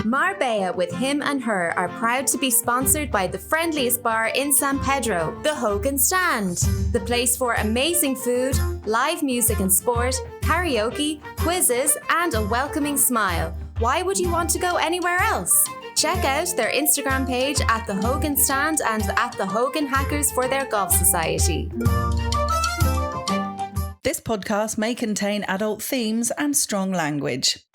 Marbella with Him and Her are proud to be sponsored by the friendliest bar in San Pedro, the Hogan Stand. The place for amazing food, live music and sport, karaoke, quizzes, and a welcoming smile. Why would you want to go anywhere else? Check out their Instagram page at the Hogan Stand and at the Hogan Hackers for their golf society. This podcast may contain adult themes and strong language.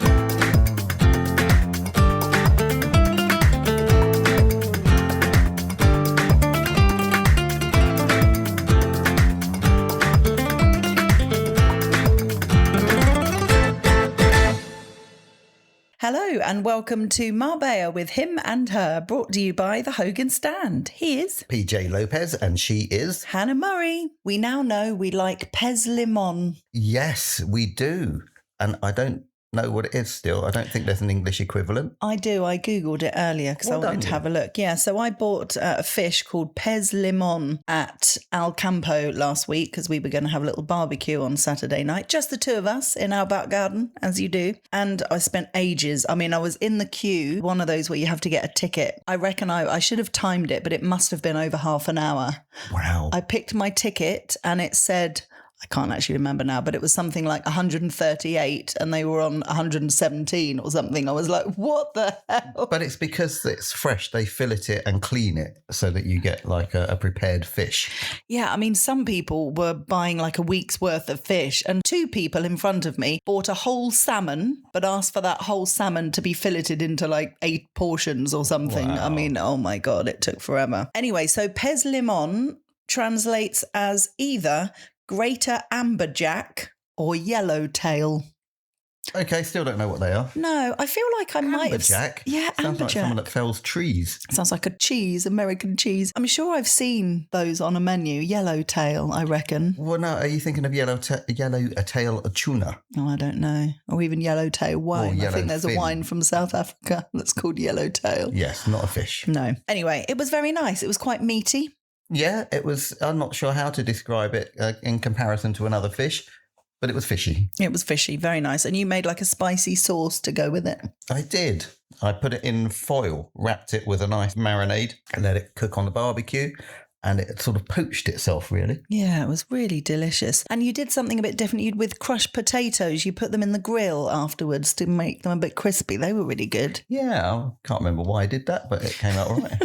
Hello and welcome to Marbella with Him and Her, brought to you by the Hogan Stand. He is PJ Lopez and she is Hannah Murray. We now know we like Pez Limon. Yes, we do. And I don't know what it is still. I don't think there's an English equivalent. I do. I Googled it earlier because I wanted to have a look. Yeah, so I bought a fish called Pez Limon at Alcantara last week because we were going to have a little barbecue on Saturday night. Just the two of us in our back garden, as you do. And I spent ages. I mean, I was in the queue, one of those where you have to get a ticket. I reckon I should have timed it, but it must have been over half an hour. Wow. I picked my ticket and it said, I can't actually remember now, but it was something like 138 and they were on 117 or something. I was like, what the hell? But it's because it's fresh. They fillet it and clean it so that you get like a prepared fish. Yeah, I mean, some people were buying like a week's worth of fish and two people in front of me bought a whole salmon, but asked for that whole salmon to be filleted into like 8 portions or something. Wow. I mean, oh my God, it took forever. Anyway, so Pez Limon translates as either greater amberjack or yellowtail. Okay, still don't know what they are. No, I feel like I might have... Amberjack? Yeah, Sounds amberjack. like someone that fells trees. Sounds like a cheese, American cheese. I'm sure I've seen those on a menu. Yellowtail, I reckon. Well, no, are you thinking of yellowtail tuna? Oh, I don't know. Or even yellowtail wine. I think there's a wine from South Africa that's called yellowtail. Yes, not a fish. No. Anyway, it was very nice. It was quite meaty. Yeah, it was. I'm not sure how to describe it in comparison to another fish, but it was fishy. It was fishy, very nice. And you made like a spicy sauce to go with it. I did. I put it in foil, wrapped it with a nice marinade and let it cook on the barbecue. And it sort of poached itself, really. Yeah, it was really delicious. And you did something a bit different. With crushed potatoes, you put them in the grill afterwards to make them a bit crispy. They were really good. Yeah, I can't remember why I did that, but it came out all right.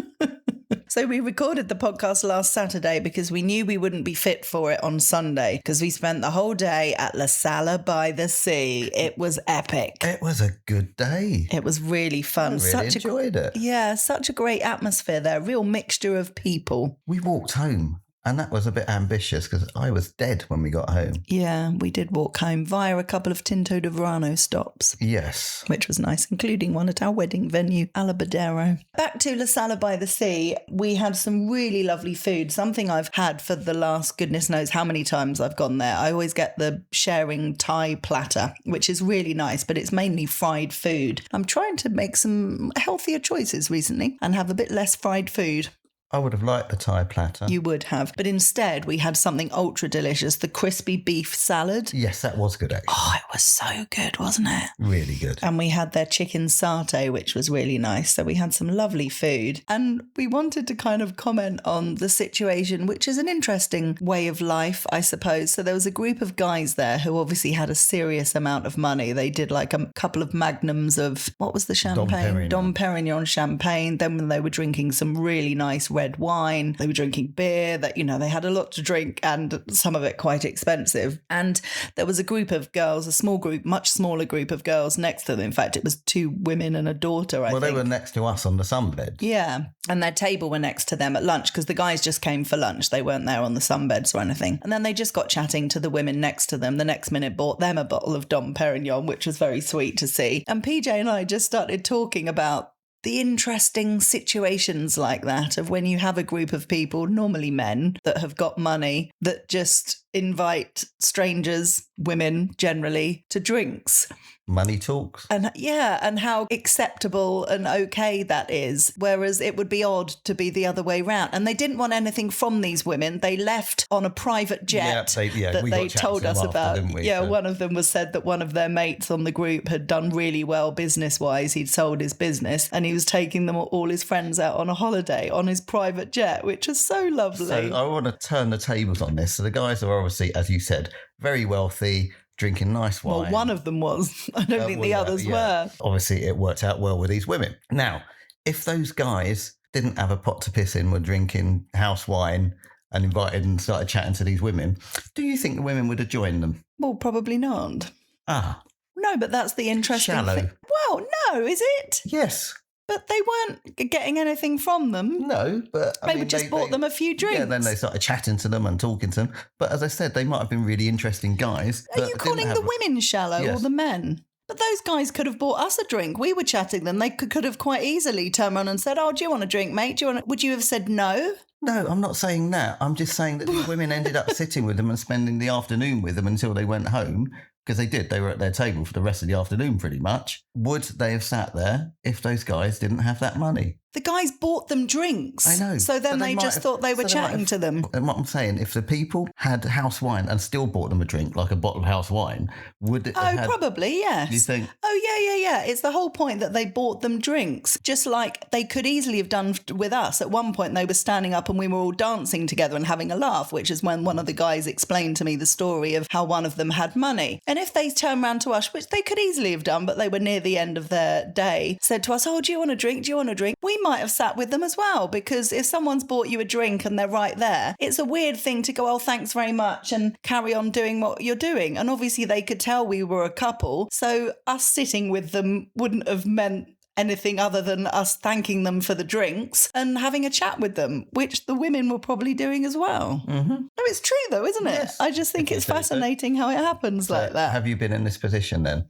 So we recorded the podcast last Saturday because we knew we wouldn't be fit for it on Sunday because we spent the whole day at La Sala by the sea. It was epic. It was a good day. It was really fun. I really enjoyed it. Yeah, such a great atmosphere there. A real mixture of people. We walked home. And that was a bit ambitious because I was dead when we got home. Yeah, we did walk home via a couple of Tinto de Verano stops. Yes. Which was nice, including one at our wedding venue, Alabadero. Back to La Sala by the Sea, we had some really lovely food, something I've had for the last goodness knows how many times I've gone there. I always get the sharing Thai platter, which is really nice, but it's mainly fried food. I'm trying to make some healthier choices recently and have a bit less fried food. I would have liked the Thai platter. You would have. But instead, we had something ultra delicious, the crispy beef salad. Yes, that was good, actually. Oh, it was so good, wasn't it? Really good. And we had their chicken satay, which was really nice. So we had some lovely food. And we wanted to kind of comment on the situation, which is an interesting way of life, I suppose. So there was a group of guys there who obviously had a serious amount of money. They did like a couple of magnums of, what was the champagne? Dom Perignon champagne. Then when they were drinking some really nice red wine, they were drinking beer, that, you know, they had a lot to drink and some of it quite expensive. And there was a group of girls, a small group, much smaller group of girls next to them. In fact, it was 2 women and a daughter, I think. Well, they were next to us on the sunbed. Yeah. And their table were next to them at lunch because the guys just came for lunch. They weren't there on the sunbeds or anything. And then they just got chatting to the women next to them. The next minute bought them a bottle of Dom Perignon, which was very sweet to see. And PJ and I just started talking about the interesting situations like that of when you have a group of people, normally men, that have got money that just invite strangers, women generally, to drinks. Money talks. And and how acceptable and okay that is. Whereas it would be odd to be the other way round. And they didn't want anything from these women. They left on a private jet that they told us about. One of them was said that one of their mates on the group had done really well business-wise. He'd sold his business and he was taking them all his friends out on a holiday on his private jet, which is so lovely. So I want to turn the tables on this. So the guys are obviously, as you said, very wealthy, drinking nice wine. Well, one of them was. I don't think the others were. Obviously, it worked out well with these women. Now, if those guys didn't have a pot to piss in, were drinking house wine and invited and started chatting to these women, do you think the women would have joined them? Well, probably not. No, but that's the interesting thing. Well, no, is it? Yes. But they weren't getting anything from them. No, but they just bought them a few drinks. Yeah, then they started chatting to them and talking to them. But as I said, they might have been really interesting guys. Are you calling the women shallow or the men? But those guys could have bought us a drink. We were chatting them. They could have quite easily turned around and said, "Oh, do you want a drink, mate? Would you have said no?" No, I'm not saying that. I'm just saying that these women ended up sitting with them and spending the afternoon with them until they went home. Because they did. They were at their table for the rest of the afternoon, pretty much. Would they have sat there if those guys didn't have that money? The guys bought them drinks. I know. So then they just thought they were chatting to them. And what I'm saying, if the people had house wine and still bought them a drink, like a bottle of house wine, would it have probably, yes. You think? Oh, yeah. It's the whole point that they bought them drinks. Just like they could easily have done with us. At one point, they were standing up and we were all dancing together and having a laugh, which is when one of the guys explained to me the story of how one of them had money. And if they turned around to us, which they could easily have done, but they were near the end of their day, said to us, "Oh, do you want a drink? Do you want a drink?" We might have sat with them as well, because if someone's bought you a drink and they're right there, it's a weird thing to go, "Oh, thanks very much," and carry on doing what you're doing. And obviously they could tell we were a couple, so us sitting with them wouldn't have meant anything other than us thanking them for the drinks and having a chat with them, which the women were probably doing as well. Mm-hmm. No, it's true though, isn't it? Yes. I just think it's fascinating how it happens like that. Have you been in this position then?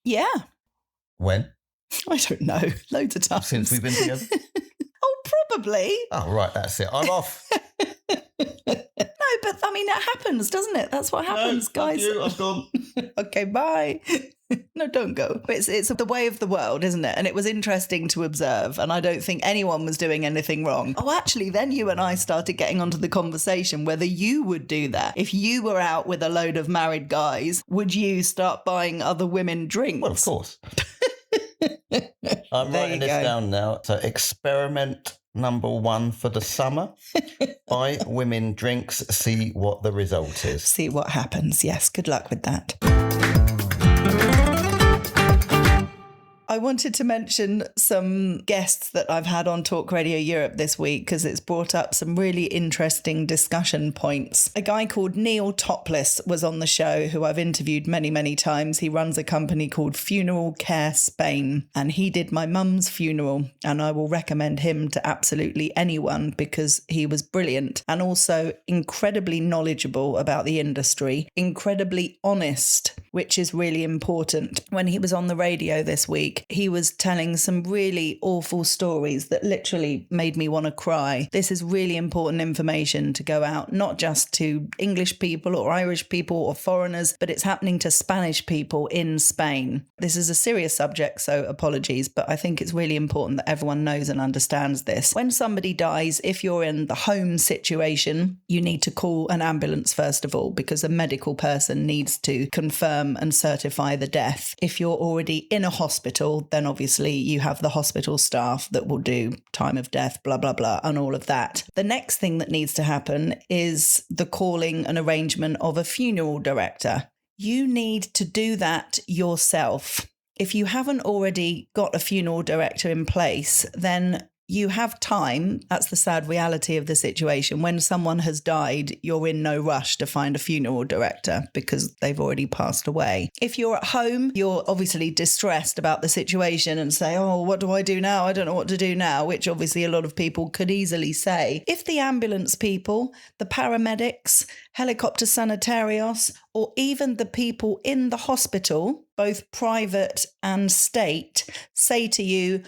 Yeah. When? I don't know. Loads of times. Since we've been together? Oh, probably. Oh, right, that's it. I'm off. No, but I mean, it happens, doesn't it? That's what happens, guys. You, I've gone. Okay, bye. No, don't go. But it's the way of the world, isn't it? And it was interesting to observe. And I don't think anyone was doing anything wrong. Oh, actually, then you and I started getting onto the conversation whether you would do that. If you were out with a load of married guys, would you start buying other women drinks? Well, of course. I'm writing this down now. So experiment number 1 for the summer. Buy women drinks, see what the result is. See what happens. Yes, good luck with that. I wanted to mention some guests that I've had on Talk Radio Europe this week because it's brought up some really interesting discussion points. A guy called Neal Toplis was on the show, who I've interviewed many, many times. He runs a company called Funeral Care Spain, and he did my mum's funeral, and I will recommend him to absolutely anyone because he was brilliant and also incredibly knowledgeable about the industry, incredibly honest, which is really important. When he was on the radio this week, he was telling some really awful stories that literally made me want to cry. This is really important information to go out, not just to English people or Irish people or foreigners, but it's happening to Spanish people in Spain. This is a serious subject, so apologies, but I think it's really important that everyone knows and understands this. When somebody dies, if you're in the home situation, you need to call an ambulance first of all, because a medical person needs to confirm and certify the death. If you're already in a hospital, then obviously you have the hospital staff that will do time of death, blah, blah, blah, and all of that. The next thing that needs to happen is the calling and arrangement of a funeral director. You need to do that yourself. If you haven't already got a funeral director in place, then you have time. That's the sad reality of the situation. When someone has died, you're in no rush to find a funeral director because they've already passed away. If you're at home, you're obviously distressed about the situation and say, "Oh, what do I do now? I don't know what to do now," which obviously a lot of people could easily say. If the ambulance people, the paramedics, helicopter sanitarios, or even the people in the hospital, both private and state, say to you,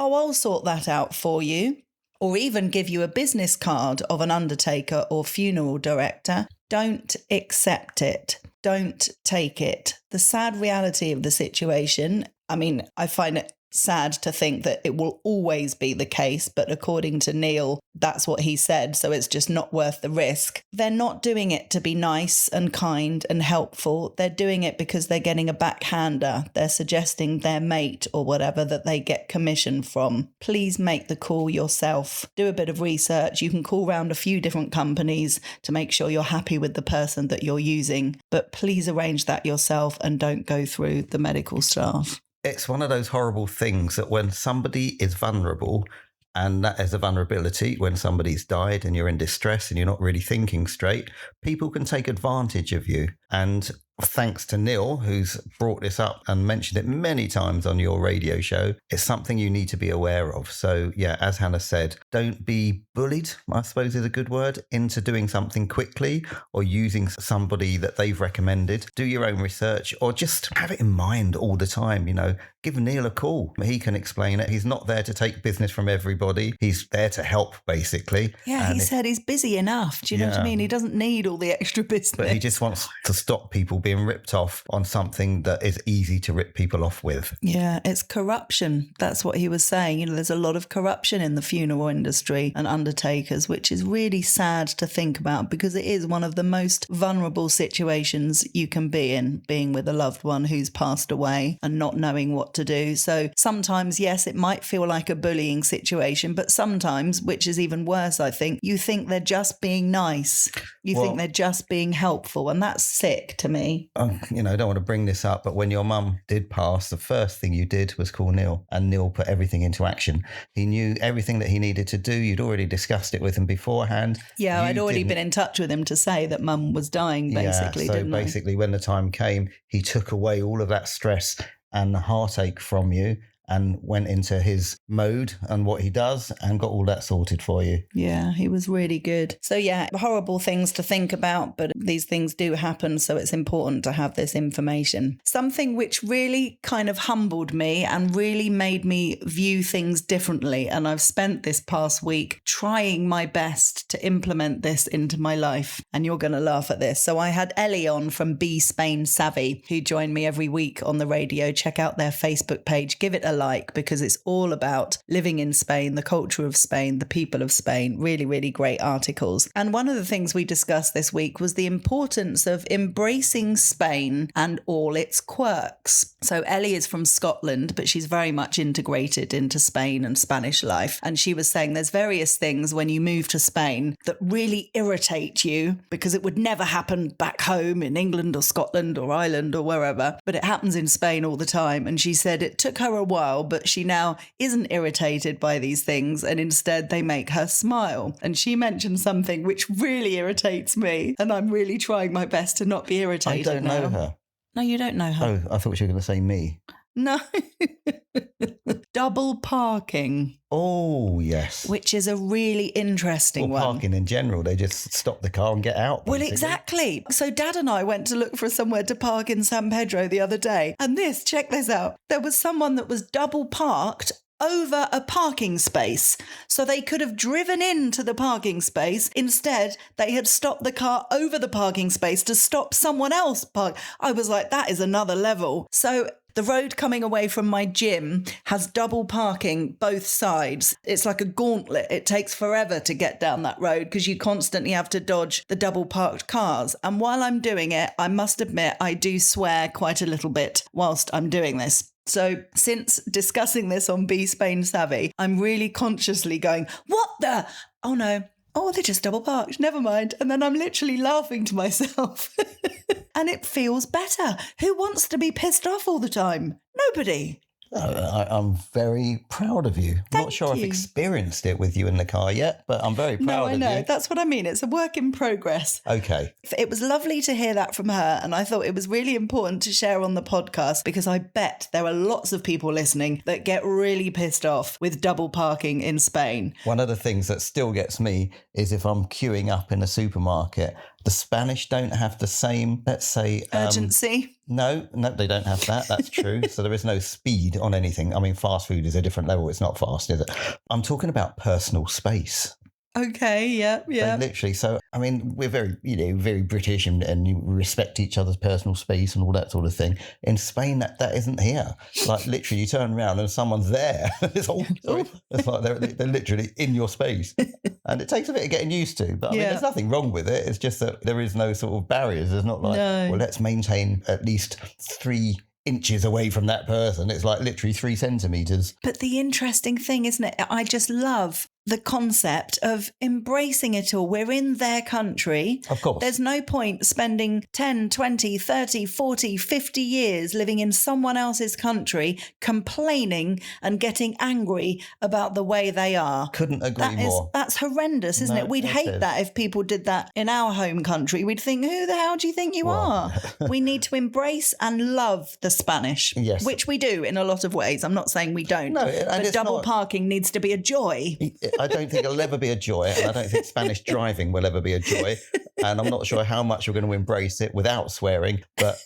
"Oh, I'll sort that out for you," or even give you a business card of an undertaker or funeral director, Don't accept it. Don't take it. The sad reality of the situation, I mean, I find it sad to think that it will always be the case, but according to Neal, that's what he said, so it's just not worth the risk. They're not doing it to be nice and kind and helpful. They're doing it because they're getting a backhander. They're suggesting their mate or whatever that they get commission from. Please make the call yourself. Do a bit of research. You can call round a few different companies to make sure you're happy with the person that you're using, but please arrange that yourself and don't go through the medical staff. It's one of those horrible things that when somebody is vulnerable, and that is a vulnerability, when somebody's died and you're in distress and you're not really thinking straight, people can take advantage of you. And thanks to Neal, who's brought this up and mentioned it many times on your radio show, it's something you need to be aware of. So yeah, as Hannah said, don't be bullied, I suppose is a good word, into doing something quickly or using somebody that they've recommended. Do your own research or just have it in mind all the time. You know, give Neal a call. He can explain it. He's not there to take business from everybody. He's there to help, basically. Yeah, he said he's busy enough. Do you know what I mean? He doesn't need all the extra business. But he just wants to stop people being ripped off on something that is easy to rip people off with. Yeah, it's corruption. That's what he was saying. You know, there's a lot of corruption in the funeral industry and undertakers, which is really sad to think about because it is one of the most vulnerable situations you can be in, being with a loved one who's passed away and not knowing what to do. So sometimes, yes, it might feel like a bullying situation, but sometimes, which is even worse, I think, you think they're just being nice. You think they're just being helpful, and that's sick to me. You know, I don't want to bring this up, but when your mum did pass, the first thing you did was call Neal, and Neal put everything into action. He knew everything that he needed to do. You'd already discussed it with him beforehand. Yeah, I'd already been in touch with him to say that mum was dying, basically, didn't I? Basically, when the time came, he took away all of that stress and the heartache from you and went into his mode and what he does and got all that sorted for you. Yeah, he was really good. So yeah, horrible things to think about, but these things do happen, so it's important to have this information. Something which really kind of humbled me and really made me view things differently, and I've spent this past week trying my best to implement this into my life, and you're going to laugh at this. So I had Ellie on from Be Spain Savvy, who join me every week on the radio. Check out their Facebook page, give it a like, because it's all about living in Spain, the culture of Spain, the people of Spain. Really, really great articles. And one of the things we discussed this week was the importance of embracing Spain and all its quirks. So Ellie is from Scotland, but she's very much integrated into Spain and Spanish life. And she was saying there's various things when you move to Spain that really irritate you because it would never happen back home in England or Scotland or Ireland or wherever, but it happens in Spain all the time. And she said it took her a while, but she now isn't irritated by these things, and instead they make her smile. And she mentioned something which really irritates me, and I'm really trying my best to not be irritated now. I don't know her. No, you don't know her. Oh, I thought you were going to say me. No. Double parking. Oh, yes. Which is a really interesting one. Parking in general, they just stop the car and get out. Well, exactly. So Dad and I went to look for somewhere to park in San Pedro the other day. And check this out. There was someone that was double parked over a parking space. So they could have driven into the parking space. Instead, they had stopped the car over the parking space to stop someone else park. I was like, that is another level. So the road coming away from my gym has double parking both sides. It's like a gauntlet. It takes forever to get down that road because you constantly have to dodge the double parked cars. And while I'm doing it, I must admit, I do swear quite a little bit whilst I'm doing this. So since discussing this on Be Spain Savvy, I'm really consciously going, what the? Oh no. Oh, they just double parked. Never mind. And then I'm literally laughing to myself. And it feels better. Who wants to be pissed off all the time? Nobody. I'm very proud of you. I'm not sure I've experienced it with you in the car yet, but I'm very proud of you. No, I know. That's what I mean. It's a work in progress. Okay. It was lovely to hear that from her, and I thought it was really important to share on the podcast because I bet there are lots of people listening that get really pissed off with double parking in Spain. One of the things that still gets me is if I'm queuing up in a supermarket. The Spanish don't have the same, let's say... urgency? No, they don't have that. That's true. So there is no speed on anything. I mean, fast food is a different level. It's not fast, is it? I'm talking about personal space. Okay, yeah. They literally. So, I mean, we're very, very British and we respect each other's personal space and all that sort of thing. In Spain, that isn't here. Like, literally, you turn around and someone's there. It's like they're literally in your space. And it takes a bit of getting used to. But, I mean, there's nothing wrong with it. It's just that there is no sort of barriers. There's not like, well, let's maintain at least 3 inches away from that person. It's like literally 3 centimetres. But the interesting thing, isn't it? I just love the concept of embracing it all. We're in their country. Of course. There's no point spending 10, 20, 30, 40, 50 years living in someone else's country, complaining and getting angry about the way they are. Couldn't agree more. That's horrendous, isn't it? We'd hate that if people did that in our home country. We'd think, who the hell do you think you are? We need to embrace and love the Spanish, yes, which we do in a lot of ways. I'm not saying we don't. No, but double parking needs to be a joy. I don't think it'll ever be a joy, and I don't think Spanish driving will ever be a joy. And I'm not sure how much we're going to embrace it without swearing, but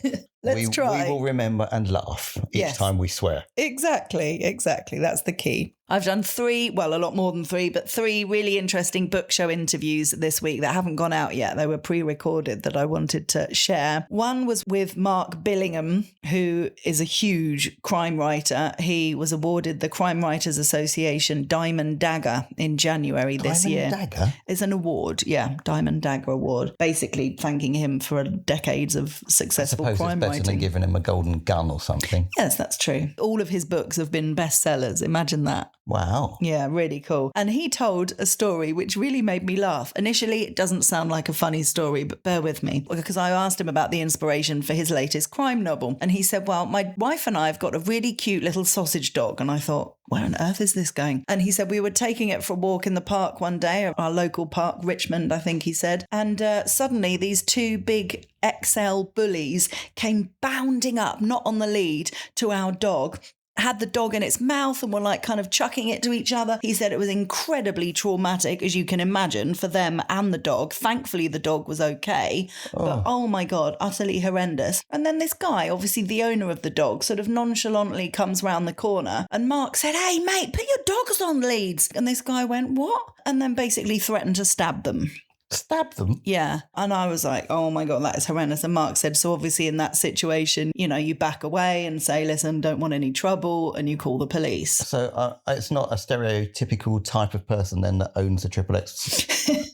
we will remember and laugh each time we swear. Exactly. That's the key. I've done 3, well, a lot more than 3, but 3 really interesting book show interviews this week that haven't gone out yet. They were pre-recorded that I wanted to share. One was with Mark Billingham, who is a huge crime writer. He was awarded the Crime Writers Association Diamond Dagger in January this year. Diamond Dagger? It's an award, Diamond Dagger Award. Basically thanking him for decades of successful crime writing. Better than giving him a golden gun or something. Yes, that's true. All of his books have been bestsellers. Imagine that. Wow. Yeah, really cool. And he told a story which really made me laugh. Initially, it doesn't sound like a funny story, but bear with me, because I asked him about the inspiration for his latest crime novel. And he said, well, my wife and I have got a really cute little sausage dog. And I thought, where on earth is this going? And he said, we were taking it for a walk in the park one day, our local park, Richmond, I think he said. And suddenly these 2 big XL bullies came bounding up, not on the lead, to our dog, had the dog in its mouth and were like kind of chucking it to each other. He said it was incredibly traumatic, as you can imagine, for them and the dog. Thankfully, the dog was okay. But oh my God, utterly horrendous. And then this guy, obviously the owner of the dog, sort of nonchalantly comes round the corner and Mark said, hey, mate, put your dogs on leads. And this guy went, what? And then basically threatened to stab them. Stab them? Yeah. And I was like, oh my God, that is horrendous. And Mark said, so obviously in that situation, you back away and say, listen, don't want any trouble, and you call the police. So it's not a stereotypical type of person then that owns a XXX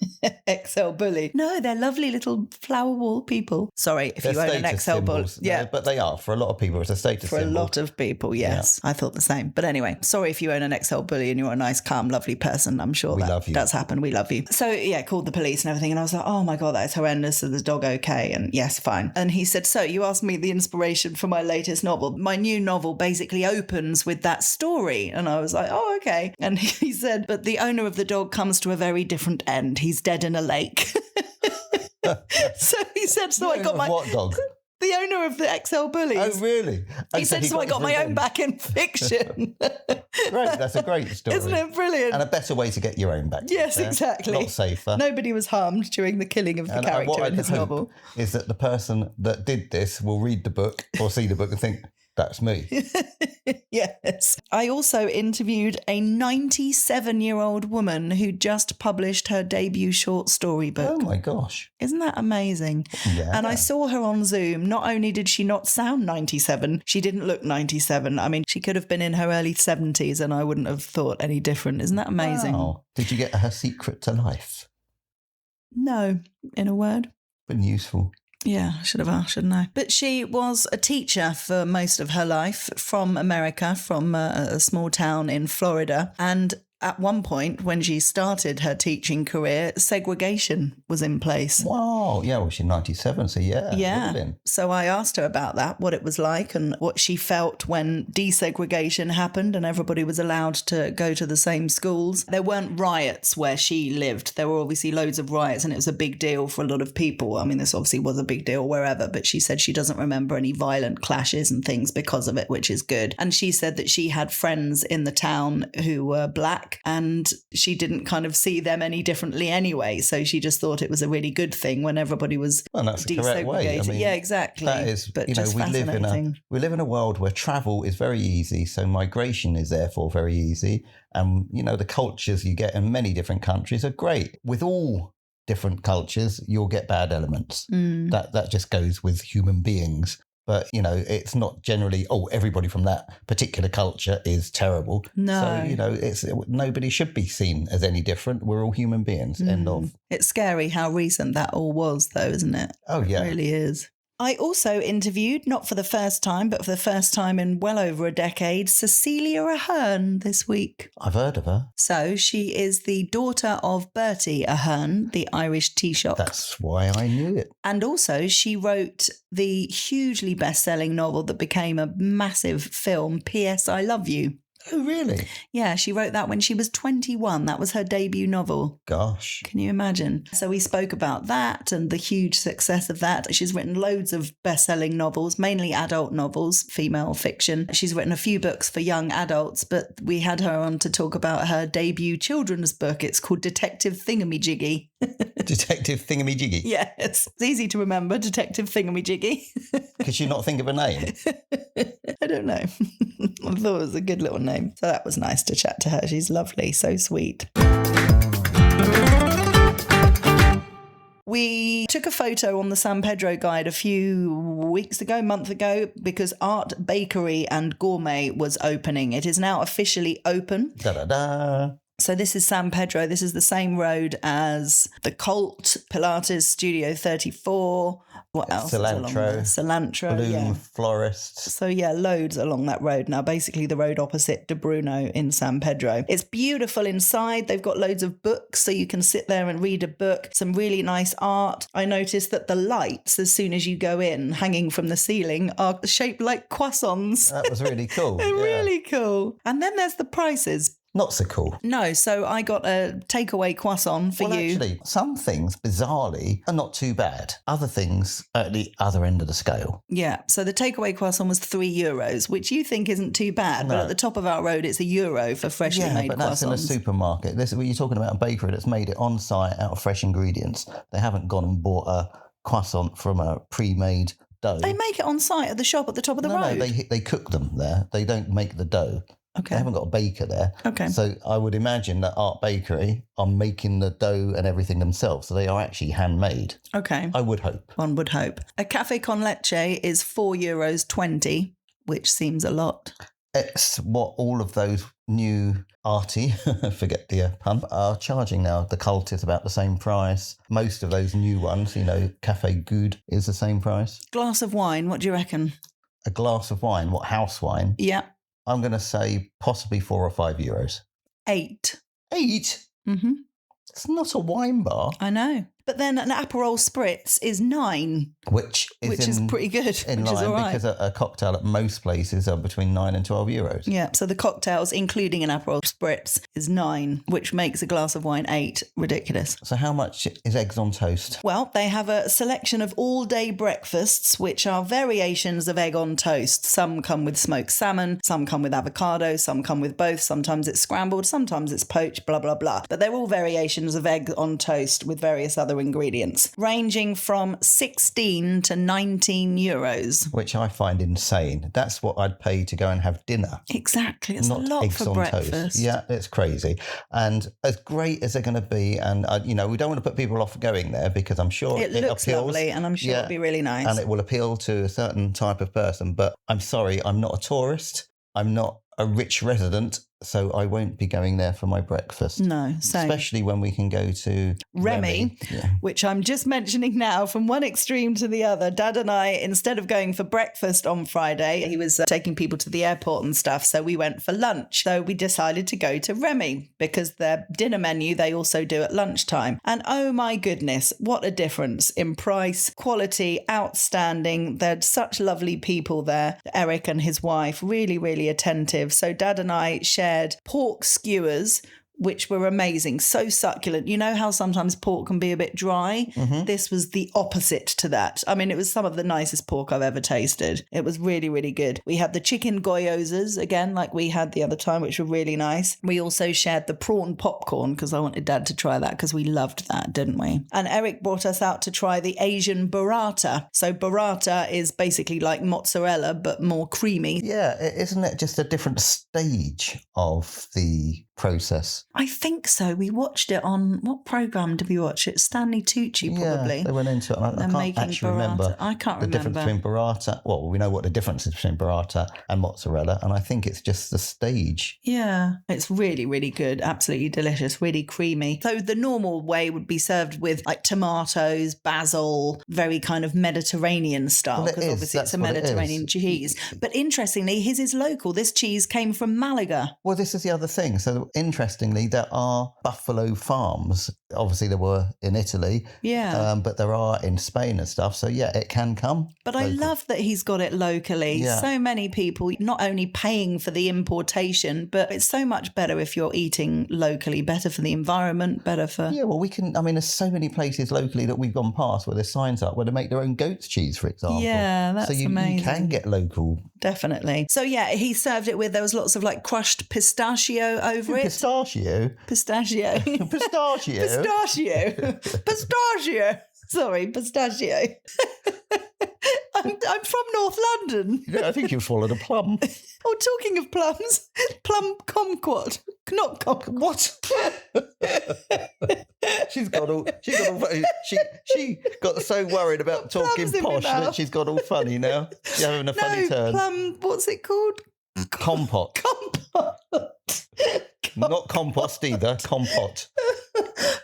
XL bully. No, they're lovely little flower wall people. Sorry, if you own an XL bully. Yeah. But they are. For a lot of people, it's a status symbol. For a lot of people, yes. Yeah. I thought the same. But anyway, sorry if you own an XL bully and you're a nice, calm, lovely person. I'm sure that's happened. We love you. So yeah, called the police and everything. And I was like, oh my God, that is horrendous. Is the dog okay? And yes, fine. And he said, so you asked me the inspiration for my latest novel. My new novel basically opens with that story. And I was like, oh, okay. And he said, but the owner of the dog comes to a very different end. He's dead in a lake. So he said, so I got my... What dog? The owner of the XL bullies. Oh, really? He said, so I got my own back in fiction. Great, that's a great story. Isn't it brilliant? And a better way to get your own back. Yes, exactly. Not safer. Nobody was harmed during the killing of the character in his novel. Is that the person that did this will read the book or see the book and think, that's me. Yes. I also interviewed a 97-year-old woman who just published her debut short story book. Oh my gosh. Isn't that amazing? Yeah. And I saw her on Zoom. Not only did she not sound 97, she didn't look 97. I mean, she could have been in her early 70s and I wouldn't have thought any different. Isn't that amazing? Wow. Did you get her secret to life? No, in a word. Been useful. Yeah, I should have asked, shouldn't I? But she was a teacher for most of her life from America, from a small town in Florida. And at one point, when she started her teaching career, segregation was in place. Wow. Yeah, well, she's 97, so yeah. Yeah. So I asked her about that, what it was like and what she felt when desegregation happened and everybody was allowed to go to the same schools. There weren't riots where she lived. There were obviously loads of riots and it was a big deal for a lot of people. I mean, this obviously was a big deal wherever, but she said she doesn't remember any violent clashes and things because of it, which is good. And she said that she had friends in the town who were black black, and she didn't kind of see them any differently anyway. So she just thought it was a really good thing when everybody was Well, that's the correct way. I mean, yeah, exactly. that is, but you know, just we live in a world where travel is very easy, so migration is therefore very easy, and you know the cultures you get in many different countries are great. With all different cultures, you'll get bad elements. That just goes with human beings. But, you know, it's not generally, everybody from that particular culture is terrible. No. So, you know, nobody should be seen as any different. We're all human beings. End of. It's scary how recent that all was, though, isn't it? Oh, yeah. It really is. I also interviewed, not for the first time, but for the first time in well over a decade, Cecilia Ahern this week. I've heard of her. So she is the daughter of Bertie Ahern, the Irish tea shop. That's why I knew it. And also she wrote the hugely best-selling novel that became a massive film, P.S. I Love You. Oh, really? Yeah, she wrote that when she was 21. That was her debut novel. Gosh. Can you imagine? So we spoke about that and the huge success of that. She's written loads of best-selling novels, mainly adult novels, female fiction. She's written a few books for young adults, but we had her on to talk about her debut children's book. It's called Detective Thingamajiggy. Detective Thingamajiggy? Yes. It's easy to remember, Detective Thingamajiggy. Could you not think of a name? I don't know. I thought it was a good little name. So that was nice to chat to her. She's lovely, so sweet. We took a photo on the San Pedro guide a few month ago, because Art Bakery and Gourmet was opening. It is now officially open. Da-da-da. So this is San Pedro. This is the same road as the Colt, Pilates Studio 34. What else? Cilantro, Bloom yeah. Florists. So yeah, loads along that road now. Basically the road opposite De Bruno in San Pedro. It's beautiful inside. They've got loads of books, so you can sit there and read a book. Some really nice art. I noticed that the lights, as soon as you go in, hanging from the ceiling, are shaped like croissants. That was really cool. They're really cool. And then there's the prices. Not so cool. No, so I got a takeaway croissant for you. Actually, some things, bizarrely, are not too bad. Other things are at the other end of the scale. Yeah, so the takeaway croissant was €3, which you think isn't too bad, but at the top of our road, it's €1 for freshly made croissants. Yeah, but that's in a supermarket. You're talking about a bakery that's made it on site out of fresh ingredients. They haven't gone and bought a croissant from a pre-made dough. They make it on site at the shop at the top of the road? No, they cook them there. They don't make the dough. Okay. They haven't got a baker there. Okay. So I would imagine that Art Bakery are making the dough and everything themselves. So they are actually handmade. Okay. I would hope. One would hope. A cafe con leche is €4.20, which seems a lot. It's what all of those new arty, forget the pun, are charging now. The Cult is about the same price. Most of those new ones, Cafe Good is the same price. Glass of wine, what do you reckon? A glass of wine, what, house wine? Yeah. I'm going to say possibly €4 or €5. 8. 8? Mm-hmm. It's not a wine bar. I know. But then an Aperol Spritz is 9. Which is pretty good. In which line, is all right. because a cocktail at most places are between €9 and €12. Yeah, so the cocktails, including an Aperol Spritz, is 9, which makes a glass of wine 8. Ridiculous. So how much is eggs on toast? Well, they have a selection of all-day breakfasts, which are variations of egg on toast. Some come with smoked salmon, some come with avocado, some come with both. Sometimes it's scrambled, sometimes it's poached, blah, blah, blah. But they're all variations of egg on toast with various other ingredients, ranging from 16 to €19. Which I find insane. That's what I'd pay to go and have dinner. Exactly. It's not a lot eggs for on breakfast. Toast. Yeah, it's crazy. And as great as they're going to be, and we don't want to put people off going there, because I'm sure it looks appeals, lovely, and I'm sure it'll be really nice. And it will appeal to a certain type of person. But I'm sorry, I'm not a tourist. I'm not a rich resident, so I won't be going there for my breakfast. No, same. Especially when we can go to Remy, which I'm just mentioning now, from one extreme to the other. Dad and I, instead of going for breakfast on Friday, he was taking people to the airport and stuff, so we went for lunch. So we decided to go to Remy, because their dinner menu they also do at lunchtime. And oh my goodness, what a difference in price, quality, outstanding. They're such lovely people there. Eric and his wife, really, really attentive. So Dad and I shared pork skewers which were amazing. So succulent. You know how sometimes pork can be a bit dry? Mm-hmm. This was the opposite to that. I mean, it was some of the nicest pork I've ever tasted. It was really, really good. We had the chicken goyozas, again, like we had the other time, which were really nice. We also shared the prawn popcorn because I wanted Dad to try that because we loved that, didn't we? And Eric brought us out to try the Asian burrata. So burrata is basically like mozzarella, but more creamy. Yeah, isn't it just a different stage of the process? I think so. We watched it on, what programme did we watch it? Stanley Tucci, probably. Yeah, they went into it. I can't actually remember. I can't the remember. difference between burrata. Well, we know what the difference is between burrata and mozzarella, and I think it's just the stage. Yeah, it's really, really good. Absolutely delicious, really creamy. So the normal way would be served with like tomatoes, basil, very kind of Mediterranean style, Well, because obviously it's a That's what it Mediterranean is. cheese. But interestingly, his is local. This cheese came from Malaga. Well, this is the other thing. So interestingly, there are buffalo farms. Obviously, there were in Italy, Yeah. but there are in Spain and stuff. So yeah, it can come. But I local. love that he's got it locally. Yeah. So many people not only paying for the importation, but it's so much better if you're eating locally, better for the environment, better for... Yeah, well, we can. I mean, there's so many places locally that we've gone past where there's signs up where they make their own goat's cheese, for example. Yeah, that's so you amazing. can get local. Definitely. So yeah, he served it with, there was lots of like crushed pistachio over it. Pistachio. Pistachio. Pistachio. Pistachio. Pistachio. Sorry, pistachio. I'm from North London. Yeah, I think you've swallowed a plum. Oh, talking of plums, plum kumquat. Not kumquat. What? She got so worried about talking Plums in my posh that mouth. she's got all funny now. She's having a funny turn. Plum, what's it called? Compote. Compote. Not compost either. Compote.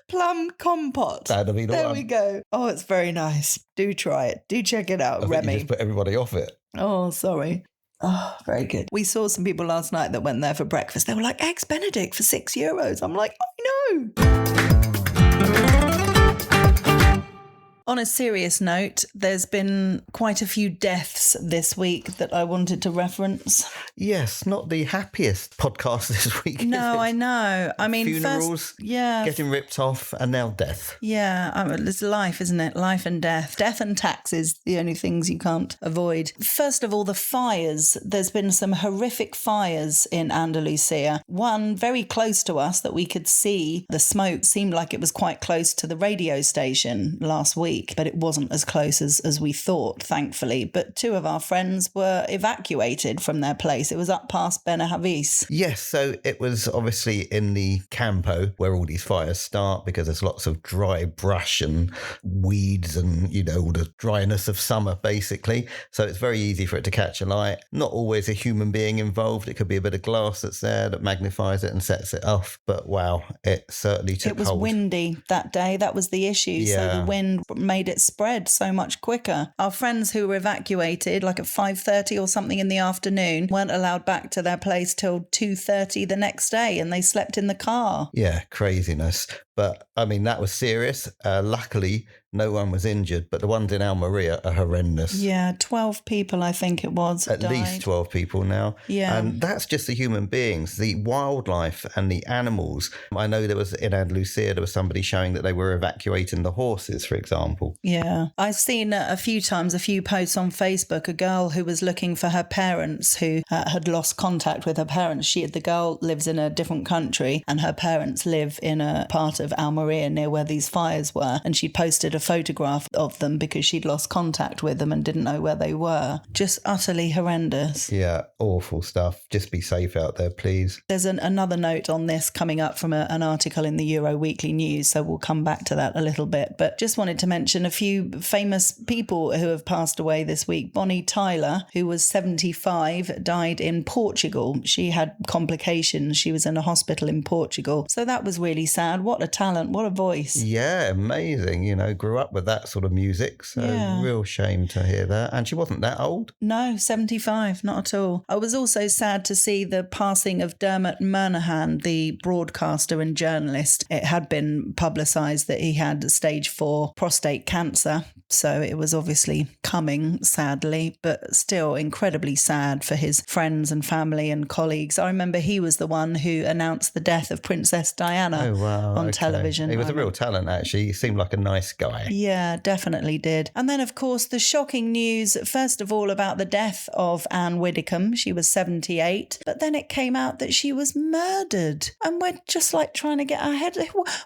Plum compote. That'll be the There one. we go. Oh, it's very nice. Do try it. Do check it out, I think you Remy. just put everybody off it. Oh, sorry. Oh, very good. We saw some people last night that went there for breakfast. They were like, Eggs Benedict for €6. I'm like, I know. On a serious note, there's been quite a few deaths this week that I wanted to reference. Yes, not the happiest podcast this week. No, I know. I mean, Funerals, first, yeah. getting ripped off, and now death. Yeah, it's life, isn't it? Life and death. Death and taxes, the only things you can't avoid. First of all, the fires. There's been some horrific fires in Andalusia. One very close to us that we could see. The smoke seemed like it was quite close to the radio station last week, but it wasn't as close as we thought, thankfully. But two of our friends were evacuated from their place. It was up past Benahavis. Yes, so it was obviously in the Campo where all these fires start because there's lots of dry brush and weeds and, you know, all the dryness of summer, basically. So it's very easy for it to catch a light. Not always a human being involved. It could be a bit of glass that's there that magnifies it and sets it off. But wow, it certainly took It was hold. windy that day. That was the issue. Yeah. So the wind made it spread so much quicker. Our friends who were evacuated, like at 5:30 or something in the afternoon, weren't allowed back to their place till 2:30 the next day, and they slept in the car. Yeah, craziness. But I mean, that was serious. Luckily, no one was injured, but the ones in Almeria are horrendous. Yeah, 12 people, I think it was. At died. least 12 people now. Yeah. And that's just the human beings, the wildlife and the animals. I know there was in Andalusia, there was somebody showing that they were evacuating the horses, for example. Yeah. I've seen a few times, a few posts on Facebook, a girl who was looking for her parents who had lost contact with her parents. The girl lives in a different country and her parents live in a part of Almeria near where these fires were. And she posted a photograph of them because she'd lost contact with them and didn't know where they were. Just utterly horrendous. Yeah, awful stuff. Just be safe out there, please. There's another note on this coming up from an article in the Euro Weekly News, so we'll come back to that a little bit. But just wanted to mention a few famous people who have passed away this week. Bonnie Tyler, who was 75, died in Portugal. She had complications. She was in a hospital in Portugal. So that was really sad. What a talent. What a voice. Yeah, amazing. You know, grew up with that sort of music. So real shame to hear that. And she wasn't that old. No, 75, not at all. I was also sad to see the passing of Dermot Murnaghan, the broadcaster and journalist. It had been publicised that he had stage 4 prostate cancer. So it was obviously coming, sadly, but still incredibly sad for his friends and family and colleagues. I remember he was the one who announced the death of Princess Diana on television. He was a real talent, actually. He seemed like a nice guy. Yeah, definitely did. And then, of course, the shocking news, first of all, about the death of Anne Widdecombe. She was 78. But then it came out that she was murdered. And we're just like trying to get our head.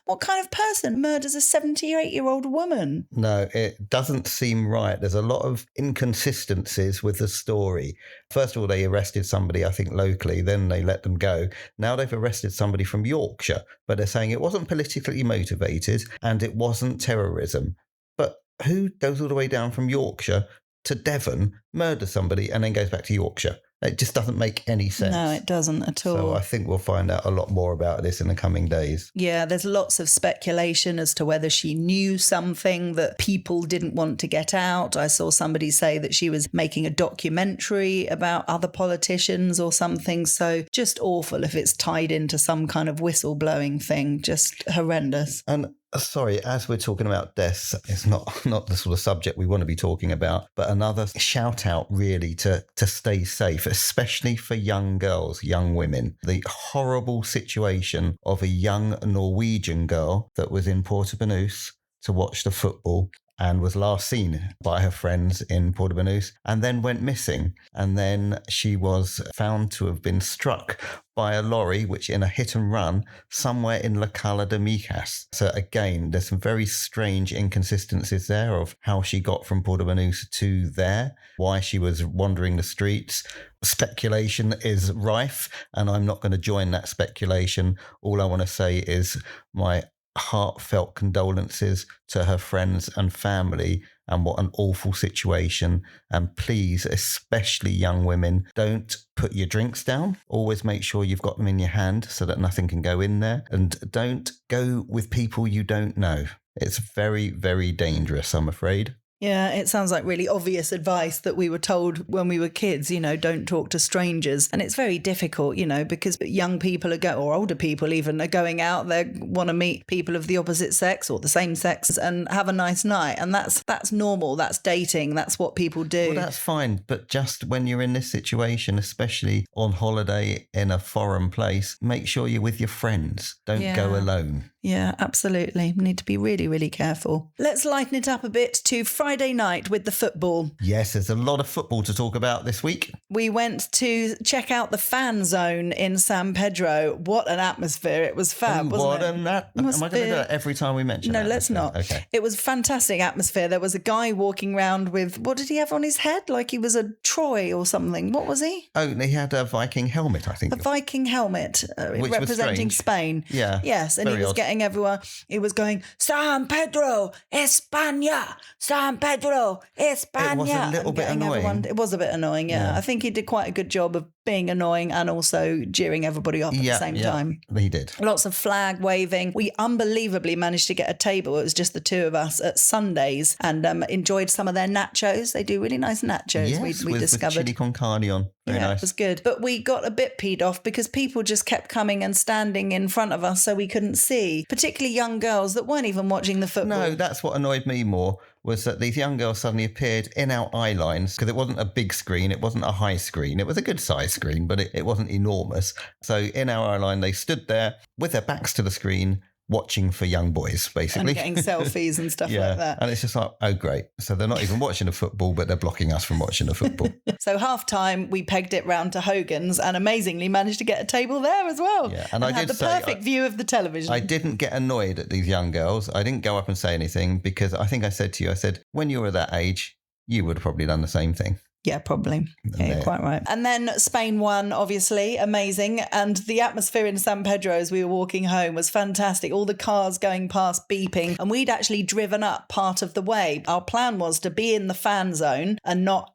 What kind of person murders a 78-year-old woman? No, it doesn't seem right. There's a lot of inconsistencies with the story. First of all, they arrested somebody, I think, locally. Then they let them go. Now they've arrested somebody from Yorkshire. But they're saying it wasn't politically motivated and it wasn't terrorism. But who goes all the way down from Yorkshire to Devon, murders somebody, and then goes back to Yorkshire? It just doesn't make any sense. No, it doesn't at all. So I think we'll find out a lot more about this in the coming days. Yeah, there's lots of speculation as to whether she knew something that people didn't want to get out. I saw somebody say that she was making a documentary about other politicians or something. So just awful if it's tied into some kind of whistleblowing thing. Just horrendous. And sorry, as we're talking about deaths, it's not the sort of subject we want to be talking about, but another shout out really to stay safe, especially for young girls, young women. The horrible situation of a young Norwegian girl that was in Puerto Banus to watch the football and was last seen by her friends in Puerto Banus and then went missing. And then she was found to have been struck by a lorry, which in a hit and run somewhere in La Cala de Mijas. So again, there's some very strange inconsistencies there of how she got from Puerto Banus to there, why she was wandering the streets. Speculation is rife, and I'm not going to join that speculation. All I want to say is my heartfelt condolences to her friends and family, and what an awful situation. And please, especially young women, don't put your drinks down. Always make sure you've got them in your hand so that nothing can go in there. And don't go with people you don't know. It's very, very dangerous, I'm afraid. Yeah, it sounds like really obvious advice that we were told when we were kids, you know, don't talk to strangers. And it's very difficult, you know, because young people or older people even are going out, they want to meet people of the opposite sex or the same sex and have a nice night. And that's normal. That's dating. That's what people do. Well, that's fine. But just when you're in this situation, especially on holiday in a foreign place, make sure you're with your friends. Don't go alone. Yeah, absolutely. Need to be really, really careful. Let's lighten it up a bit to Friday night with the football. Yes, there's a lot of football to talk about this week. We went to check out the fan zone in San Pedro. What an atmosphere. It was fab, wasn't it? Am I going to do that every time we mention No, that? let's not. Okay. It was fantastic atmosphere. There was a guy walking around with, what did he have on his head? Like he was a Troy or something. What was he? Oh, he had a Viking helmet, I think. A Viking helmet Which representing was Spain. Yeah. Yes, and he was getting everyone. He was going, San Pedro, España, San Pedro, España. It was a little bit annoying. It was a bit annoying, yeah. I think he did quite a good job of being annoying and also jeering everybody up at the same time. He did. Lots of flag waving. We unbelievably managed to get a table. It was just the two of us at Sundays and enjoyed some of their nachos. They do really nice nachos, Yes, we discovered. with chili con carne on. Very nice. It was good. But we got a bit peed off because people just kept coming and standing in front of us so we couldn't see, particularly young girls that weren't even watching the football. No, that's what annoyed me more, was that these young girls suddenly appeared in our eye lines because it wasn't a big screen, it wasn't a high screen, it was a good size screen, but it wasn't enormous. So in our eye line, they stood there with their backs to the screen, watching for young boys, basically. And getting selfies and stuff like that. And it's just like, oh, great. So they're not even watching the football, but they're blocking us from watching the football. So half time, we pegged it round to Hogan's and amazingly managed to get a table there as well. Yeah, and I had did the perfect view of the television. I didn't get annoyed at these young girls. I didn't go up and say anything because I think I said to you, when you were that age, you would have probably done the same thing. Yeah, probably. Yeah, you're quite right. And then Spain won, obviously, amazing. And the atmosphere in San Pedro as we were walking home was fantastic. All the cars going past beeping. And we'd actually driven up part of the way. Our plan was to be in the fan zone and not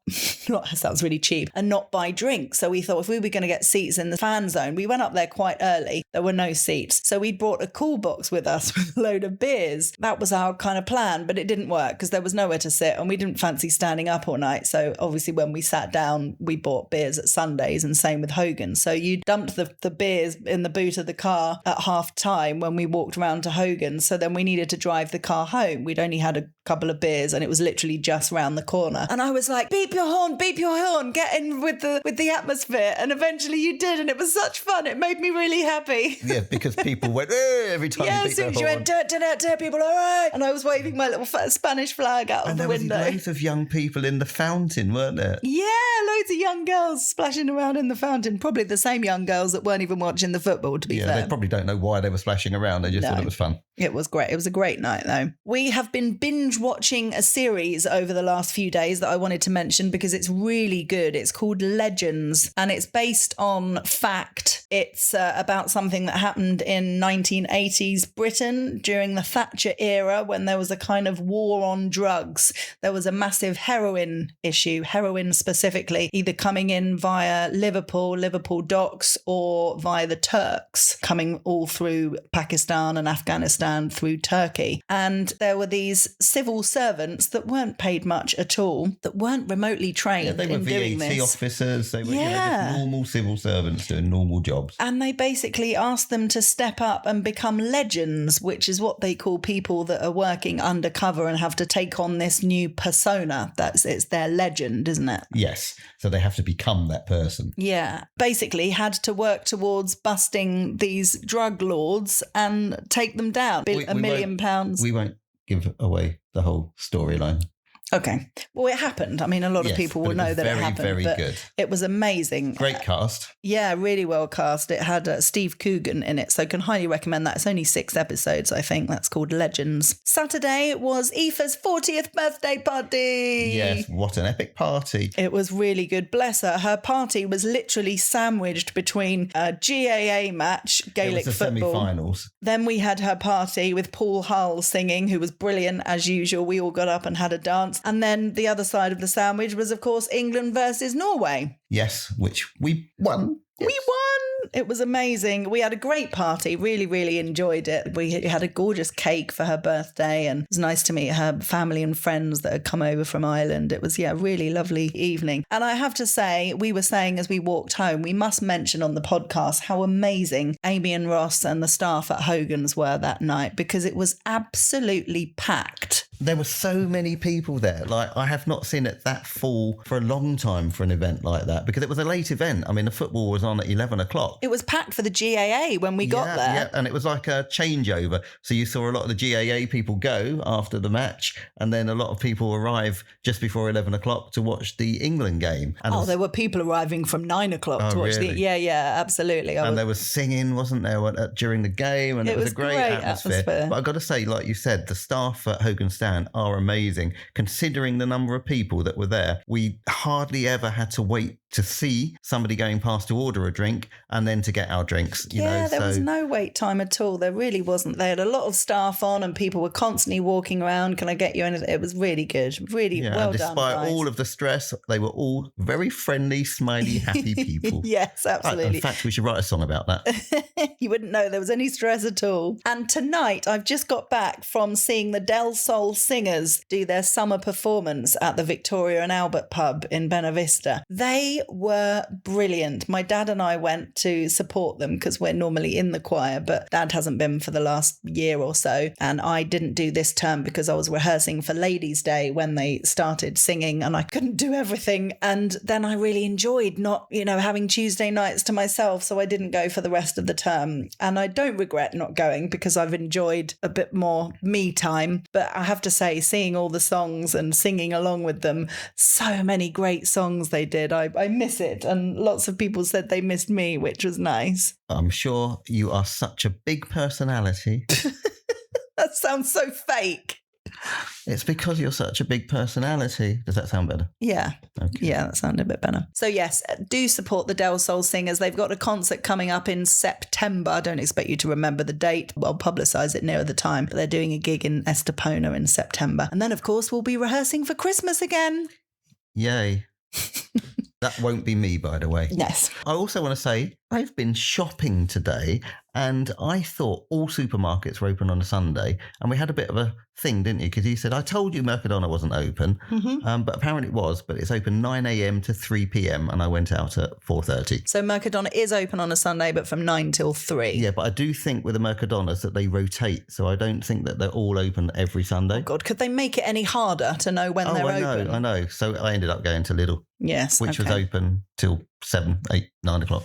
sounds really cheap, and not buy drinks. So we thought if we were going to get seats in the fan zone, we went up there quite early. There were no seats. So we brought a cool box with us with a load of beers. That was our kind of plan, but it didn't work because there was nowhere to sit and we didn't fancy standing up all night. So obviously when we sat down, we bought beers at Sundays, and same with Hogan. So you dumped the beers in the boot of the car at half time when we walked around to Hogan. So then we needed to drive the car home. We'd only had a couple of beers and it was literally just round the corner. And I was like, beep your horn, get in with the atmosphere. And eventually you did, and it was such fun. It made me really happy. Yeah, because people went, every time you beat their horn. Went, dirt, people, all right. And I was waving my little Spanish flag out of the window. And there was loads of young people in the fountain, weren't there? Yeah, loads of young girls splashing around in the fountain. Probably the same young girls that weren't even watching the football, to be fair. They probably don't know why they were splashing around. They just thought it was fun. It was great. It was a great night, though. We have been binge watching a series over the last few days that I wanted to mention because it's really good. It's called Legends, and it's based on fact. It's about something that happened in 1980s Britain during the Thatcher era, when there was a kind of war on drugs. There was a massive heroin issue, heroin specifically, either coming in via Liverpool docks, or via the Turks, coming all through Pakistan and Afghanistan through Turkey. And there were these civil servants that weren't paid much at all, that weren't remotely trained they were in doing VAT this. officers. They were just normal civil servants doing normal jobs. And they basically asked them to step up and become legends, which is what they call people that are working undercover and have to take on this new persona. It's their legend, isn't it? Yes. So they have to become that person. Yeah. Basically had to work towards busting these drug lords and take them down. £1 million. We won't give away the whole storyline. Okay. Well, it happened. I mean, a lot of people will know that it happened. Very good. It was amazing. Great cast. Yeah, really well cast. It had Steve Coogan in it, so can highly recommend that. It's only 6 episodes, I think. That's called Legends. Saturday was Aoife's 40th birthday party. Yes, what an epic party. It was really good. Bless her. Her party was literally sandwiched between a GAA match, Gaelic football. Semi-finals. Then we had her party with Paul Hull singing, who was brilliant as usual. We all got up and had a dance. And then the other side of the sandwich was, of course, England versus Norway. Yes, which we won. Yes. We won. It was amazing. We had a great party. Really, really enjoyed it. We had a gorgeous cake for her birthday, and it was nice to meet her family and friends that had come over from Ireland. It was, a really lovely evening. And I have to say, we were saying as we walked home, we must mention on the podcast how amazing Amy and Ross and the staff at Hogan's were that night, because it was absolutely packed. There were so many people there. Like, I have not seen it that full for a long time for an event like that, because it was a late event. I mean, the football was on at 11 o'clock. It was packed for the GAA when we got there. Yeah, and it was like a changeover. So you saw a lot of the GAA people go after the match, and then a lot of people arrive just before 11 o'clock to watch the England game. And there were people arriving from 9 o'clock to watch really? Yeah, absolutely. There was singing, wasn't there, during the game, and it was a great atmosphere. But I've got to say, like you said, the staff at Hogan Stand are amazing. Considering the number of people that were there, we hardly ever had to wait to see somebody going past to order a drink and then to get our drinks. There was no wait time at all. There really wasn't. They had a lot of staff on and people were constantly walking around. Can I get you anything? It was really good. Really well done. Despite all of the stress, they were all very friendly, smiley, happy people. Yes, absolutely. In fact, we should write a song about that. You wouldn't know there was any stress at all. And tonight, I've just got back from seeing the Del Sol Singers do their summer performance at the Victoria and Albert pub in Benavista. They were brilliant. My dad and I went to support them because we're normally in the choir, but Dad hasn't been for the last year or so. And I didn't do this term because I was rehearsing for Ladies' Day when they started singing and I couldn't do everything. And then I really enjoyed not, having Tuesday nights to myself. So I didn't go for the rest of the term. And I don't regret not going because I've enjoyed a bit more me time. But I have to say, seeing all the songs and singing along with them, so many great songs they did. I miss it. And lots of people said they missed me, which was nice. I'm sure you are such a big personality. That sounds so fake. It's because you're such a big personality. Does that sound better? Yeah. Okay. Yeah, that sounded a bit better. So yes, do support the Del Sol Singers. They've got a concert coming up in September. I don't expect you to remember the date. I'll publicise it nearer the time. But they're doing a gig in Estepona in September. And then, of course, we'll be rehearsing for Christmas again. Yay. That won't be me, by the way. Yes. I also want to say I've been shopping today and I thought all supermarkets were open on a Sunday. And we had a bit of a thing, didn't you? Because you said, I told you Mercadona wasn't open. Mm-hmm. But apparently it was. But it's open 9 a.m. to 3 p.m. and I went out at 4:30. So Mercadona is open on a Sunday, but from 9 till 3. Yeah, but I do think with the Mercadonas that they rotate. So I don't think that they're all open every Sunday. Oh, God, could they make it any harder to know when they're open? I know. So I ended up going to Lidl. Yes. Which was open till 7, 8, 9 o'clock.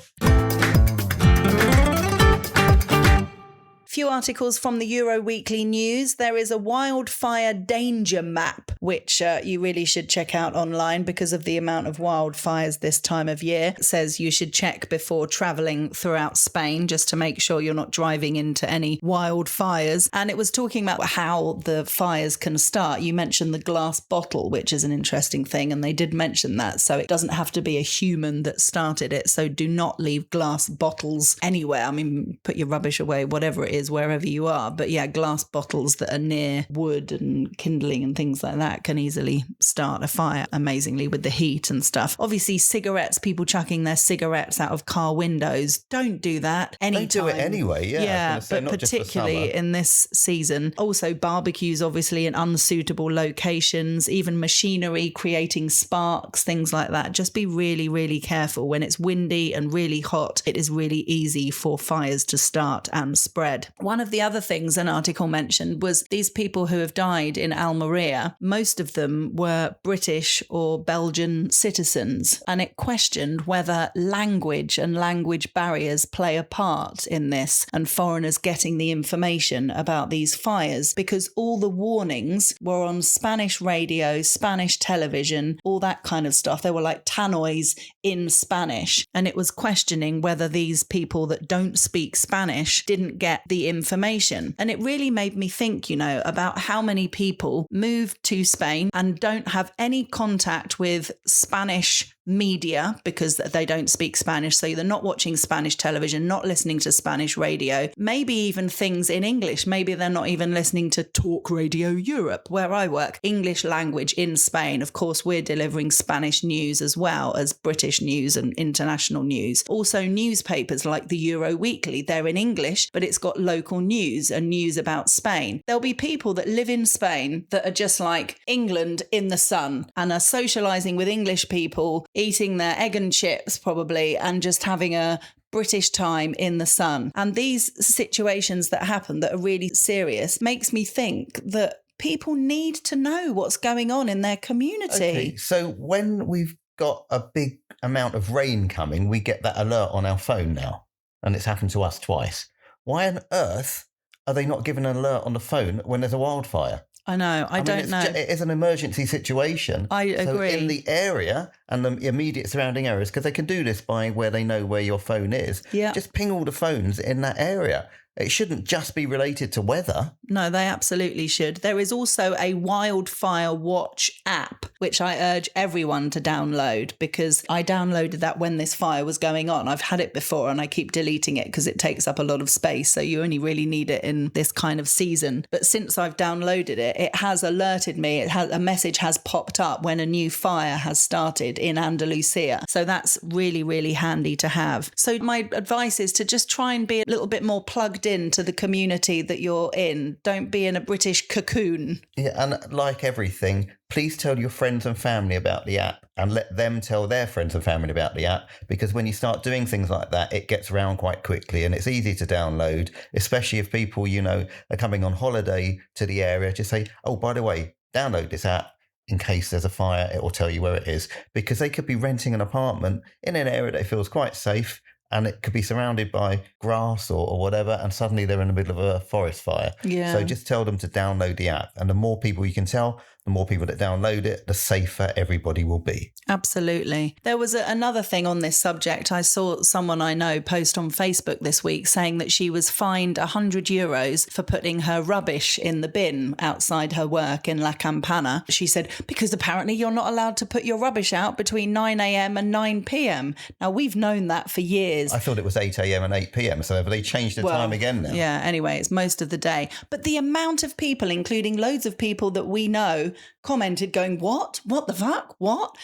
Few articles from the Euro Weekly News. There is a wildfire danger map, which you really should check out online because of the amount of wildfires this time of year. It says you should check before travelling throughout Spain just to make sure you're not driving into any wildfires. And it was talking about how the fires can start. You mentioned the glass bottle, which is an interesting thing, and they did mention that. So it doesn't have to be a human that started it. So do not leave glass bottles anywhere. I mean, put your rubbish away, whatever it is, wherever you are. But yeah, glass bottles that are near wood and kindling and things like that can easily start a fire, amazingly, with the heat and stuff. Obviously, cigarettes, people chucking their cigarettes out of car windows. Don't do that anytime. They do it anyway, yeah. Yeah, Say, but particularly in this season. Also, barbecues, obviously, in unsuitable locations, even machinery creating sparks, things like that. Just be really, really careful. When it's windy and really hot, it is really easy for fires to start and spread. One of the other things an article mentioned was these people who have died in Almeria. Most of them were British or Belgian citizens, and it questioned whether language and language barriers play a part in this and foreigners getting the information about these fires, because all the warnings were on Spanish radio, Spanish television, all that kind of stuff. They were like tannoys in Spanish, and it was questioning whether these people that don't speak Spanish didn't get the information. And it really made me think, about how many people moved to Spain and don't have any contact with Spanish media because they don't speak Spanish. So they're not watching Spanish television, not listening to Spanish radio, maybe even things in English. Maybe they're not even listening to Talk Radio Europe, where I work, English language in Spain. Of course, we're delivering Spanish news as well as British news and international news. Also, newspapers like the Euro Weekly, they're in English, but it's got local news and news about Spain. There'll be people that live in Spain that are just like England in the sun and are socialising with English people, eating their egg and chips probably, and just having a British time in the sun. And these situations that happen that are really serious makes me think that people need to know what's going on in their community. Okay, so when we've got a big amount of rain coming, we get that alert on our phone now. And it's happened to us twice. Why on earth are they not giving an alert on the phone when there's a wildfire? I know. I don't know. It is an emergency situation. I agree. So in the area and the immediate surrounding areas, because they can do this by where they know where your phone is, just ping all the phones in that area. It shouldn't just be related to weather. No, they absolutely should. There is also a wildfire watch app, which I urge everyone to download, because I downloaded that when this fire was going on. I've had it before and I keep deleting it because it takes up a lot of space. So you only really need it in this kind of season. But since I've downloaded it, it has alerted me. A message has popped up when a new fire has started in Andalusia. So that's really, really handy to have. So my advice is to just try and be a little bit more plugged into the community that you're in. Don't be in a British cocoon. Yeah, and like everything, please tell your friends and family about the app and let them tell their friends and family about the app, because when you start doing things like that, it gets around quite quickly and it's easy to download, especially if people, are coming on holiday to the area. Just say, oh, by the way, download this app. In case there's a fire, it will tell you where it is, because they could be renting an apartment in an area that feels quite safe, and it could be surrounded by grass or whatever, and suddenly they're in the middle of a forest fire. Yeah. So just tell them to download the app. And the more people you can tell, the more people that download it, the safer everybody will be. Absolutely. There was another thing on this subject. I saw someone I know post on Facebook this week saying that she was fined €100 for putting her rubbish in the bin outside her work in La Campana. She said, because apparently you're not allowed to put your rubbish out between 9 a.m. and 9 p.m. Now, we've known that for years. I thought it was 8 a.m. and 8 p.m. So have they changed the time again now? Yeah, anyway, it's most of the day. But the amount of people, including loads of people that we know, commented going, what? What the fuck? What?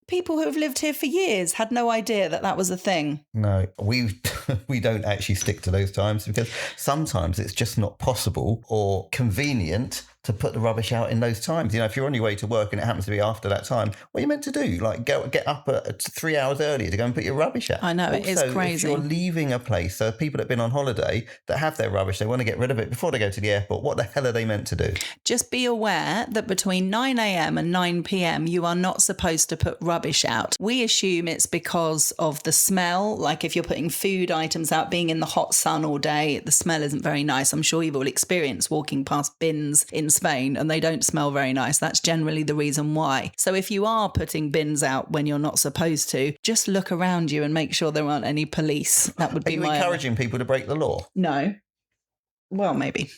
People who have lived here for years had no idea that that was a thing. No, we don't actually stick to those times because sometimes it's just not possible or convenient to put the rubbish out in those times. You know, if you're on your way to work and it happens to be after that time, what are you meant to do? Like get up at 3 hours earlier to go and put your rubbish out. I know, also, it is crazy. If you're leaving a place, so people that have been on holiday that have their rubbish, they want to get rid of it before they go to the airport. What the hell are they meant to do? Just be aware that between 9 a.m. and 9 p.m. you are not supposed to put rubbish out. We assume it's because of the smell. Like if you're putting food items out, being in the hot sun all day, the smell isn't very nice. I'm sure you've all experienced walking past bins in Spain and they don't smell very nice. That's generally the reason why. So if you are putting bins out when you're not supposed to, just look around you and make sure there aren't any police. That would be Are you encouraging people to break the law? No. Well, maybe.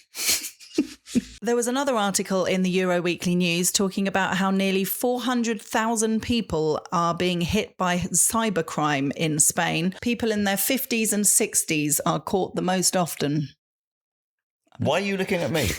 There was another article in the Euro Weekly News talking about how nearly 400,000 people are being hit by cybercrime in Spain. People in their 50s and 60s are caught the most often. Why are you looking at me?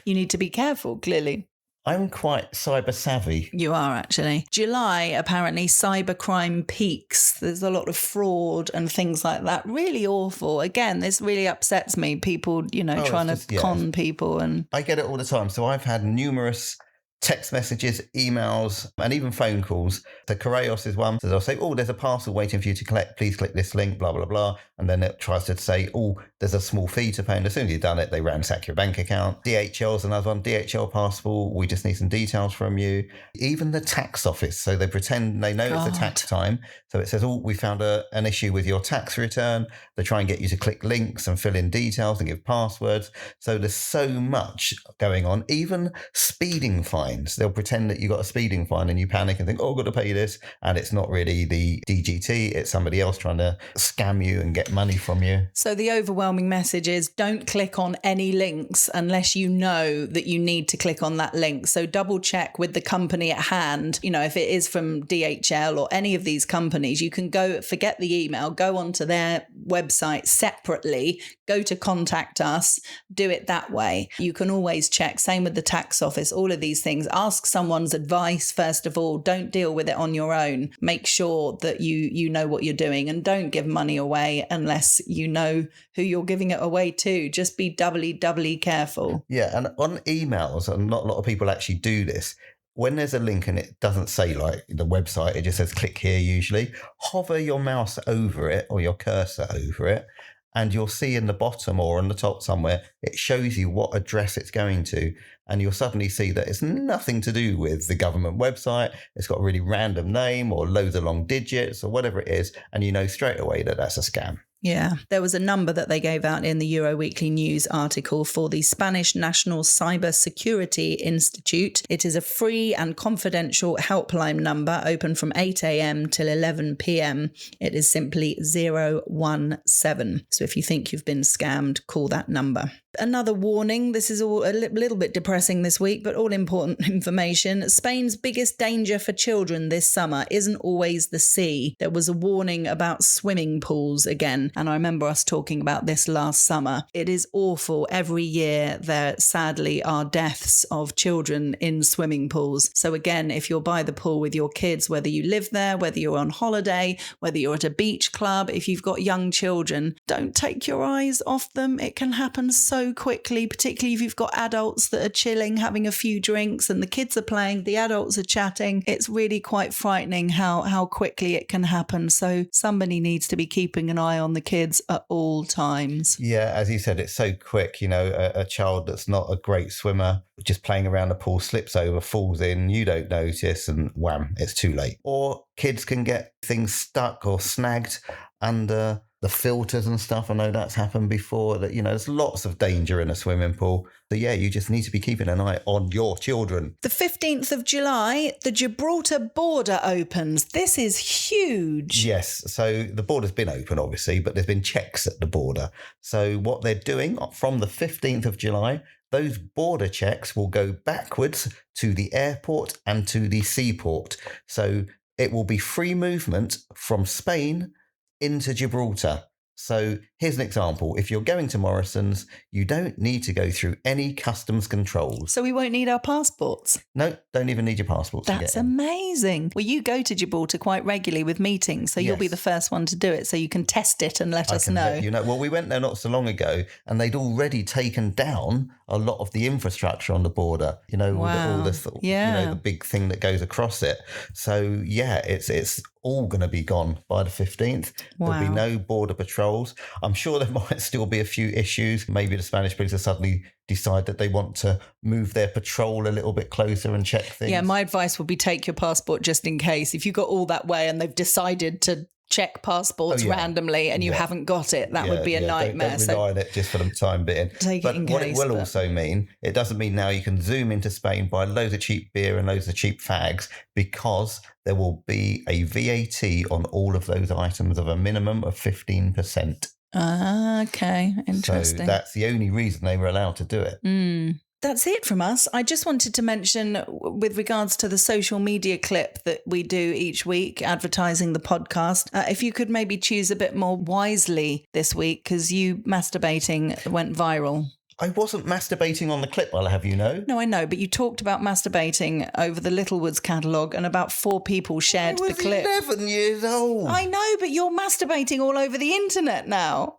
You need to be careful, clearly. I'm quite cyber savvy. You are, actually. July, apparently, cybercrime peaks. There's a lot of fraud and things like that. Really awful. Again, this really upsets me. People, trying to con people. And I get it all the time. So I've had numerous text messages, emails, and even phone calls. So Correos is one. So they'll say, oh, there's a parcel waiting for you to collect. Please click this link, blah, blah, blah. And then it tries to say, oh, there's a small fee to pay. And as soon as you've done it, they ransack your bank account. DHL's another one. DHL parcel. We just need some details from you. Even the tax office. So they pretend they know it's the tax time. So it says, oh, we found an issue with your tax return. They try and get you to click links and fill in details and give passwords. So there's so much going on. Even speeding fines. They'll pretend that you got a speeding fine and you panic and think, oh, I've got to pay this. And it's not really the DGT. It's somebody else trying to scam you and get money from you. So the overwhelming message is don't click on any links unless you know that you need to click on that link. So double check with the company at hand. If it is from DHL or any of these companies, you can go, forget the email, go onto their website separately, go to contact us, do it that way. You can always check. Same with the tax office, all of these things. Ask someone's advice, first of all. Don't deal with it on your own. Make sure that you know what you're doing and don't give money away unless you know who you're giving it away to. Just be doubly careful. Yeah, and on emails, and not a lot of people actually do this, when there's a link and it doesn't say like the website, it just says click here usually, hover your mouse over it or your cursor over it, and you'll see in the bottom or on the top somewhere, it shows you what address it's going to. And you'll suddenly see that it's nothing to do with the government website. It's got a really random name or loads of long digits or whatever it is. And you know straight away that that's a scam. Yeah, there was a number that they gave out in the Euro Weekly News article for the Spanish National Cyber Security Institute. It is a free and confidential helpline number open from 8 a.m. till 11 p.m. It is simply 017. So if you think you've been scammed, call that number. Another warning, this is all a little bit depressing this week, but all important information. Spain's biggest danger for children this summer isn't always the sea. There was a warning about swimming pools again, and I remember us talking about this last summer. It is awful. Every year there sadly are deaths of children in swimming pools. So again, if you're by the pool with your kids, whether you live there, whether you're on holiday, whether you're at a beach club, if you've got young children, don't take your eyes off them. It can happen so quickly, particularly if you've got adults that are chilling, having a few drinks, and the kids are playing, the adults are chatting. It's really quite frightening how quickly it can happen. So somebody needs to be keeping an eye on the kids at all times. Yeah, as you said, it's so quick. A child that's not a great swimmer, just playing around the pool, slips over, falls in, you don't notice, and wham, it's too late. Or kids can get things stuck or snagged under the filters and stuff. I know that's happened before. That, you know, there's lots of danger in a swimming pool. So yeah, you just need to be keeping an eye on your children. The 15th of July, the Gibraltar border opens. This is huge. Yes. So the border's been open, obviously, but there's been checks at the border. So what they're doing from the 15th of July, those border checks will go backwards to the airport and to the seaport. So it will be free movement from Spain into Gibraltar. So here's an example. If you're going to Morrison's, you don't need to go through any customs controls. So we won't need our passports. No, don't even need your passports. That's amazing. Well, you go to Gibraltar quite regularly with meetings, so you'll be the first one to do it, so you can test it and let us know. You know, well, we went there not so long ago, and they'd already taken down a lot of the infrastructure on the border. You know, all the you know, the big thing that goes across it. So yeah, it's all going to be gone by the 15th. There'll be no border patrols. I'm sure there might still be a few issues. Maybe the Spanish police have suddenly decide that they want to move their patrol a little bit closer and check things. Yeah, my advice would be take your passport just in case. If you got all that way and they've decided to check passports randomly and you haven't got it, that would be a nightmare. Don't rely on it just for the time being. Take it in case. What it will also mean, it doesn't mean now you can zoom into Spain, buy loads of cheap beer and loads of cheap fags, because there will be a VAT on all of those items of a minimum of 15%. Ah, okay. Interesting. So that's the only reason they were allowed to do it. That's it from us. I just wanted to mention, with regards to the social media clip that we do each week advertising the podcast, if you could maybe choose a bit more wisely this week, because you masturbating went viral. I wasn't masturbating on the clip, I'll have you know. No, I know, but you talked about masturbating over the Littlewoods catalogue and about 4 people shared the clip. I was 11 years old. I know, but you're masturbating all over the internet now.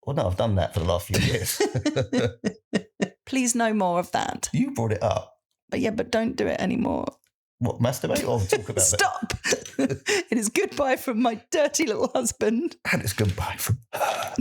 Well, no, I've done that for the last few years. Please no more of that. You brought it up. But don't do it anymore. What, masturbate or talk about Stop. It is goodbye from my dirty little husband. And it's goodbye from her.